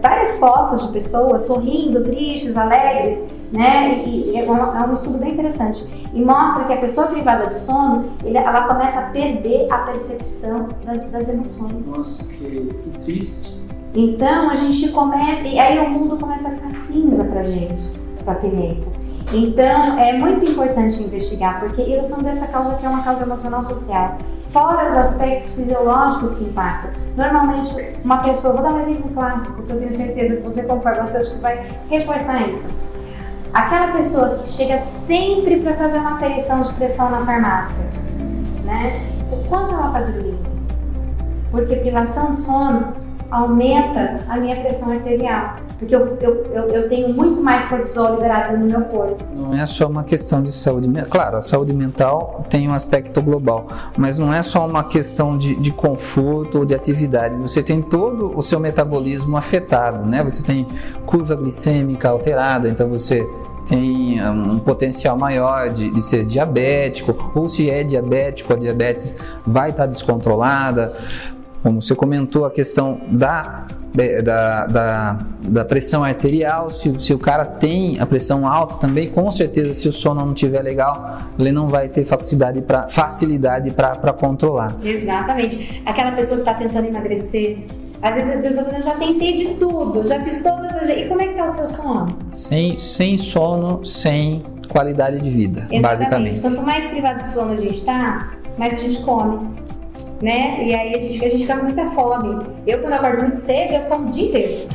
C: várias fotos de pessoas sorrindo, tristes, alegres, né? E é um estudo bem interessante. E mostra que a pessoa privada de sono, ela começa a perder a percepção das emoções.
A: Nossa, que triste.
C: Então a gente começa, e aí o mundo começa a ficar cinza pra gente, pra apneico. Então é muito importante investigar, porque eu estou falando dessa causa que é uma causa emocional social. Fora os aspectos fisiológicos que impactam. Normalmente, uma pessoa, vou dar um exemplo clássico, que eu tenho certeza que você, como farmacêutico, vai reforçar isso. Aquela pessoa que chega sempre para fazer uma aferição de pressão na farmácia, né? O quanto ela está dormindo? Porque privação de sono aumenta a minha pressão arterial. Porque eu tenho muito mais cortisol liberado no meu corpo.
A: Não é só uma questão de saúde mental. Claro, a saúde mental tem um aspecto global, mas não é só uma questão de conforto ou de atividade. Você tem todo o seu metabolismo afetado, né? Você tem curva glicêmica alterada, então você tem um potencial maior de ser diabético, ou se é diabético, a diabetes vai estar descontrolada. como você comentou, a questão da pressão arterial. Se o cara tem a pressão alta também, com certeza, se o sono não estiver legal, ele não vai ter facilidade para controlar.
C: Exatamente. Aquela pessoa que está tentando emagrecer, às vezes a pessoa fala, já tentei de tudo, já fiz todas as... E como é que está o seu sono?
A: Sem sono, sem qualidade de vida,
C: exatamente.
A: Basicamente.
C: Quanto mais privado de sono a gente está, mais a gente come, né? E aí a gente fica com muita fome. Eu, quando acordo muito cedo, eu como o dia inteiro.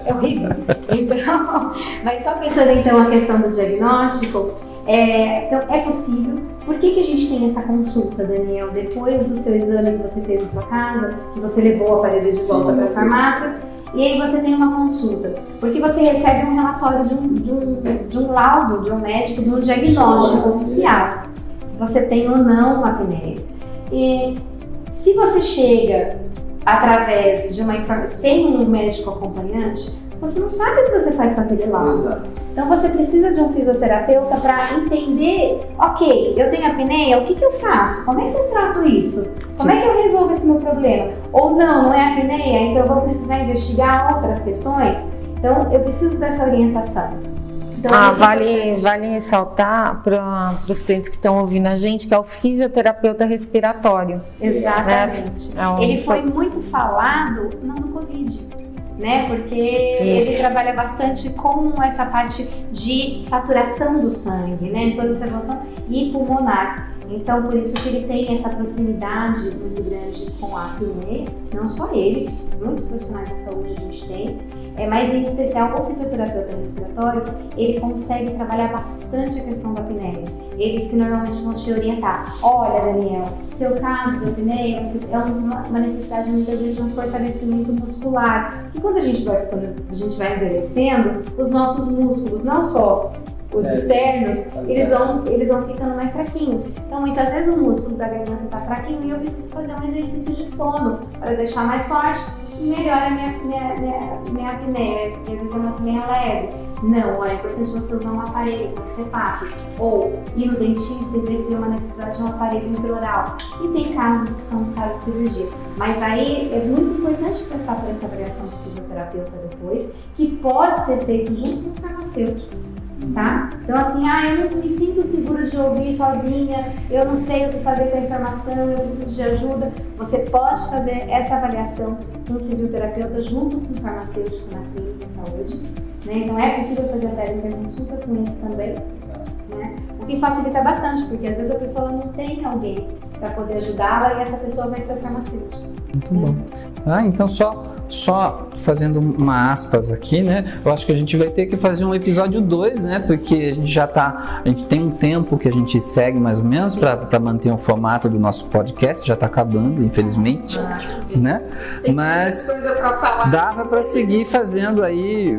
C: É horrível. Então, mas só pensando então a questão do diagnóstico, então é possível. Por que a gente tem essa consulta, Daniel? Depois do seu exame que você fez em sua casa, que você levou o aparelho de volta para a farmácia, e aí você tem uma consulta, porque você recebe um relatório de um laudo, de um médico, de um diagnóstico oficial, se você tem ou não uma apneia. E se você chega através de uma informação sem um médico acompanhante, você não sabe o que você faz com aquele laudo.
A: Exato.
C: Então você precisa de um fisioterapeuta para entender, ok, eu tenho apneia, o que eu faço? Como é que eu trato isso? Como é que eu resolvo esse meu problema? Ou não é apneia, então eu vou precisar investigar outras questões? Então eu preciso dessa orientação. Então,
B: vale ressaltar para os clientes que estão ouvindo a gente que é o fisioterapeuta respiratório.
C: Exatamente. Ele foi muito falado não no Covid, né? Porque ele trabalha bastante com essa parte de saturação do sangue, né? Toda essa relação e pulmonar. Então, por isso que ele tem essa proximidade muito grande com a apneia, não só ele, muitos profissionais de saúde a gente tem, mas em especial o fisioterapeuta respiratório, ele consegue trabalhar bastante a questão da apneia. Eles que normalmente vão te orientar, olha Daniel, seu caso de apneia é uma necessidade muitas vezes de um fortalecimento muscular, porque quando a gente vai envelhecendo, os nossos músculos, não só os externos, eles vão ficando mais fraquinhos. Então, muitas vezes o músculo da garganta está fraquinho e eu preciso fazer um exercício de fono para deixar mais forte e melhora a minha apneia, porque às vezes é uma apneia leve. Não, é importante você usar um aparelho como CPAP, ou ir no dentista e ver se é uma necessidade de um aparelho intraoral. E tem casos que são os casos de cirurgia. Mas aí é muito importante passar por essa avaliação do fisioterapeuta depois, que pode ser feito junto com o farmacêutico. Tá? Então assim, eu não me sinto segura de ouvir sozinha, eu não sei o que fazer com a informação, eu preciso de ajuda. Você pode fazer essa avaliação com o fisioterapeuta junto com o farmacêutico na clínica de saúde, né? Então é possível fazer a técnica-consulta com eles também, né? O que facilita bastante, porque às vezes a pessoa não tem alguém para poder ajudá-la e essa pessoa vai ser o farmacêutico.
A: Muito bom. Então só fazendo uma aspas aqui, né? Eu acho que a gente vai ter que fazer um episódio 2, né? Porque a gente tem um tempo que a gente segue mais ou menos para manter o formato do nosso podcast, já está acabando, infelizmente, né? Mas dava para seguir fazendo aí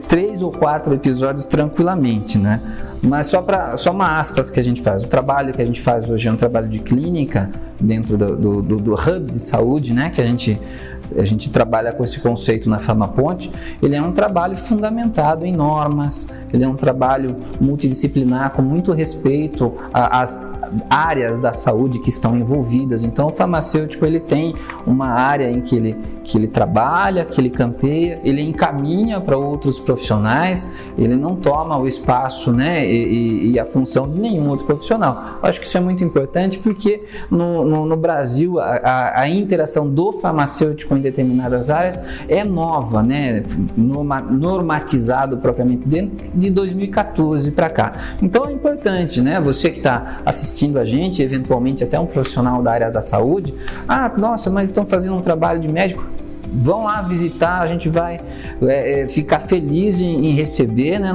A: 3 ou 4 episódios tranquilamente, né? Mas só uma aspas que a gente faz. O trabalho que a gente faz hoje é um trabalho de clínica dentro do hub de saúde, né? Que a gente trabalha com esse conceito na Farmaponte. Ele é um trabalho fundamentado em normas, ele é um trabalho multidisciplinar com muito respeito às áreas da saúde que estão envolvidas. Então o farmacêutico ele tem uma área em que ele trabalha, que ele campeia, ele encaminha para outros profissionais, ele não toma o espaço, né, e a função de nenhum outro profissional. Eu acho que isso é muito importante porque no Brasil a interação do farmacêutico em determinadas áreas é nova, né, normatizado propriamente dentro de 2014 para cá. Então é importante, né, você que está assistindo a gente, eventualmente até um profissional da área da saúde, nossa, mas estão fazendo um trabalho de médico, vão lá visitar, a gente vai ficar feliz em receber, né,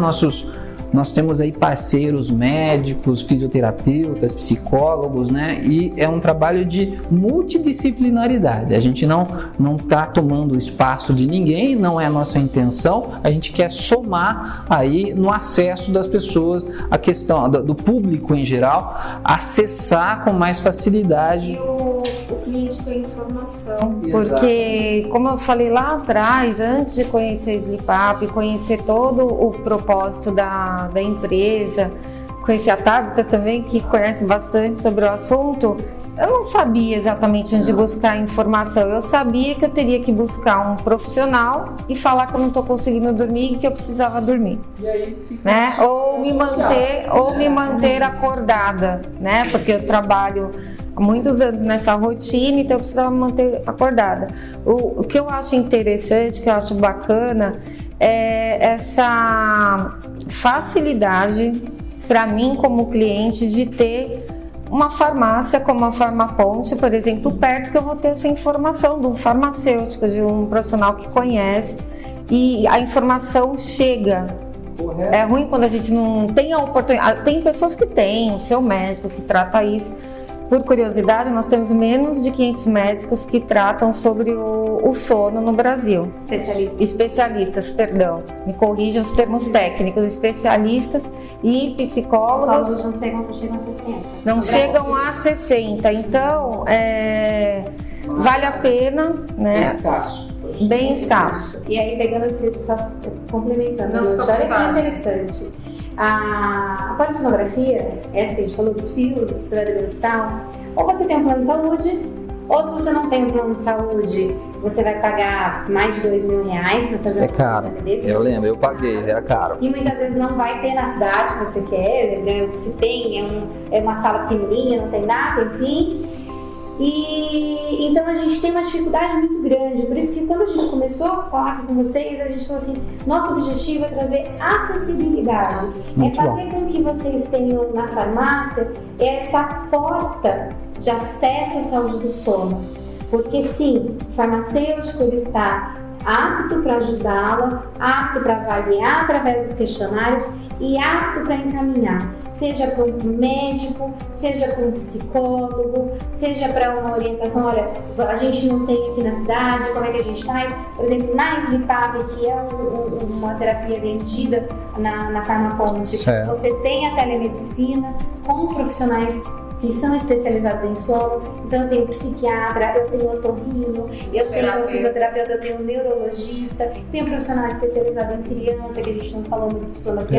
A: nós temos aí parceiros médicos, fisioterapeutas, psicólogos, né? E é um trabalho de multidisciplinaridade. A gente não está tomando o espaço de ninguém, não é a nossa intenção. A gente quer somar aí no acesso das pessoas, a questão do público em geral, acessar com mais facilidade.
B: E o cliente tem informação. Porque, como eu falei lá atrás, antes de conhecer a Sleep Up, conhecer todo o propósito da empresa, conheci a Tabita também, que conhece bastante sobre o assunto, eu não sabia exatamente onde buscar informação. Eu sabia que eu teria que buscar um profissional e falar que eu não estou conseguindo dormir e que eu precisava dormir.
A: E aí fica
B: né? Ou me manter acordada, né? Porque eu trabalho há muitos anos nessa rotina, então eu precisava me manter acordada. O que eu acho interessante, que eu acho bacana, é essa facilidade para mim como cliente de ter uma farmácia como a Farmaponte, por exemplo, perto, que eu vou ter essa informação de um farmacêutico, de um profissional que conhece, e a informação chega. Correto. É ruim quando a gente não tem a oportunidade. Tem pessoas que têm o seu médico que trata isso. Por curiosidade, nós temos menos de 500 médicos que tratam sobre o sono no Brasil. Especialistas, perdão. Me corrijam os termos técnicos. Especialistas e psicólogos.
C: Os não chegam a 60.
B: Não chegam a 60. Então, vale a pena, né?
A: Escasso.
B: Bem escasso.
C: E aí, pegando esse, só complementando, olha que interessante. A polissonografia, essa que a gente falou dos fios, que você vai ver no hospital, ou você tem um plano de saúde, ou se você não tem um plano de saúde, você vai pagar mais de R$2.000 para fazer um
A: caro.
C: Desse.
A: Eu lembro, eu paguei, era caro.
C: E muitas vezes não vai ter na cidade que você quer, né? Se tem, é uma sala pequenininha, não tem nada, enfim. E então a gente tem uma dificuldade muito grande, por isso que quando a gente começou a falar aqui com vocês, a gente falou assim, nosso objetivo é trazer acessibilidade,
A: muito
C: é fazer com que vocês tenham na farmácia essa porta de acesso à saúde do sono, porque sim, o farmacêutico ele está apto para ajudá-la, apto para avaliar através dos questionários e apto para encaminhar, seja para um médico, seja para um psicólogo, seja para uma orientação, olha, a gente não tem aqui na cidade, como é que a gente faz? Por exemplo, na Slipap, que é uma terapia vendida na Farmaponte, você tem a telemedicina com profissionais que são especializados em sono, então eu tenho psiquiatra, eu tenho otorrino, eu tenho fisioterapeuta, eu tenho neurologista, tenho profissional especializado em criança, que a gente não falou muito de sono aqui,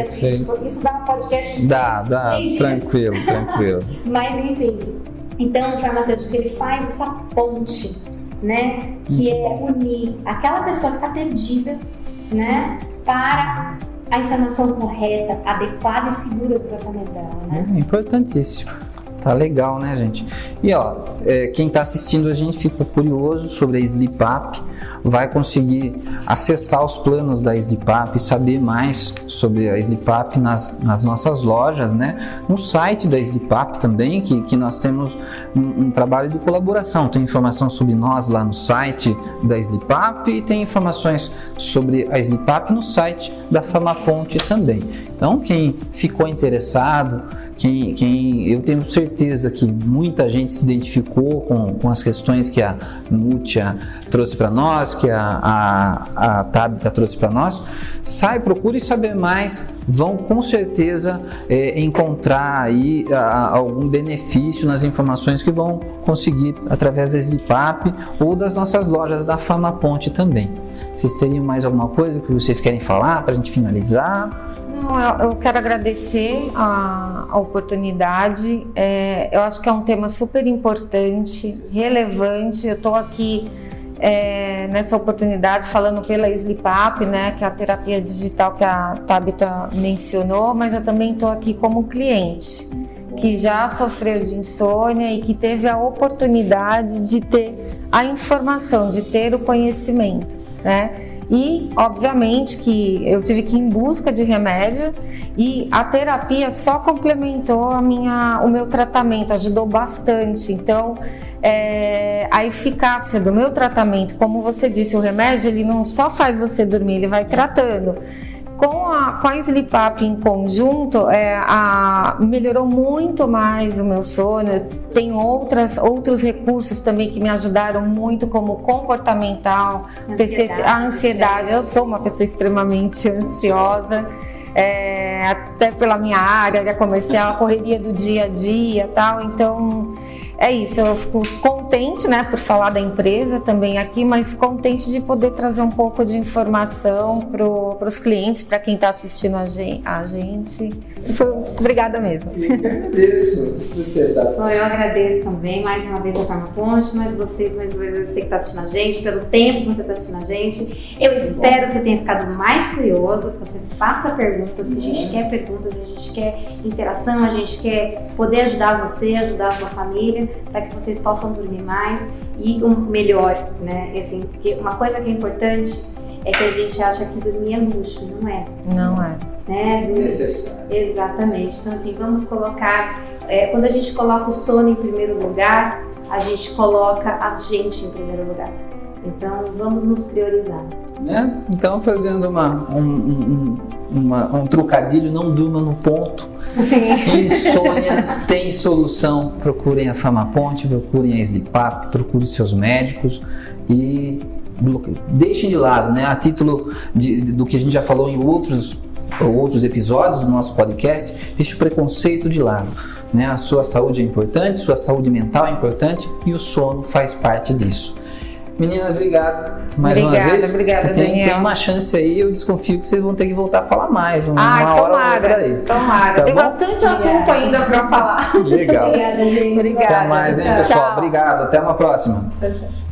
C: isso dá um podcast de
A: Dá, tranquilo.
C: Mas enfim, então o farmacêutico ele faz essa ponte, né, que é unir aquela pessoa que está perdida, né, para a informação correta, adequada e segura do tratamento dela, né?
A: Importantíssimo. Tá legal, né, gente? E ó, quem está assistindo a gente ficou curioso sobre a Slipap, vai conseguir acessar os planos da Slipap, saber mais sobre a Slipap nas nossas lojas, né? No site da Slipap também, que nós temos um trabalho de colaboração. Tem informação sobre nós lá no site da Slipap e tem informações sobre a Slipap no site da Farmaponte também. Então, quem ficou interessado, eu tenho certeza que muita gente se identificou com as questões que a Núcia trouxe para nós, que a Tabita trouxe para nós, procure saber mais, vão com certeza encontrar aí algum benefício nas informações que vão conseguir através da Slipap ou das nossas lojas da Farmaponte também. Vocês teriam mais alguma coisa que vocês querem falar para a gente finalizar?
B: Eu quero agradecer a oportunidade, eu acho que é um tema super importante, relevante. Eu estou aqui nessa oportunidade falando pela Slipap, né, que é a terapia digital que a Tabita mencionou, mas eu também estou aqui como cliente, que já sofreu de insônia e que teve a oportunidade de ter a informação, de ter o conhecimento, né? E, obviamente, que eu tive que ir em busca de remédio e a terapia só complementou o meu tratamento, ajudou bastante. Então, a eficácia do meu tratamento, como você disse, o remédio ele não só faz você dormir, ele vai tratando. Com a Slipap em conjunto, melhorou muito mais o meu sono. Tem outros recursos também que me ajudaram muito, como comportamental, a ansiedade. Eu sou uma pessoa extremamente ansiosa, até pela minha área comercial, a correria do dia a dia e tal. Então, é isso, eu fico contente, né, por falar da empresa também aqui, mas contente de poder trazer um pouco de informação para os clientes, para quem está assistindo a gente. Obrigada mesmo.
A: Eu agradeço. Você, tá?
C: Bom, eu agradeço também, mais uma vez, a Farmaponte, mas você que está assistindo a gente, pelo tempo que você está assistindo a gente. Eu espero que você tenha ficado mais curioso, que você faça perguntas, que a gente quer perguntas, a gente quer interação, a gente quer poder ajudar você, ajudar a sua família, para que vocês possam dormir mais e melhor, né? Assim, porque uma coisa que é importante é que a gente acha que dormir é luxo, não é?
B: Não é.
C: Né?
A: Necessário.
C: Exatamente. Então, assim, vamos colocar... quando a gente coloca o sono em primeiro lugar, a gente coloca a gente em primeiro lugar. Então, vamos nos priorizar.
A: Né? Então, fazendo um trocadilho, não durma no ponto.
B: Sim.
A: Insônia tem solução. Procurem a Farmaponte, procurem a Sleep-Up, procurem seus médicos e deixem de lado, né? A título do que a gente já falou em outros episódios do nosso podcast, deixe o preconceito de lado. Né? A sua saúde é importante, sua saúde mental é importante e o sono faz parte disso. Meninas, obrigado mais uma vez.
B: Obrigada, Daniel.
A: Tem uma chance aí, eu desconfio que vocês vão ter que voltar a falar mais. Uma hora ou outra aí.
B: Tomara.
A: Tá
B: tem
A: bom?
B: bastante assunto ainda para falar.
A: Legal.
C: Obrigada, gente.
B: Obrigada.
A: Até mais, hein, pessoal? Obrigado. Até uma próxima.
B: Tchau.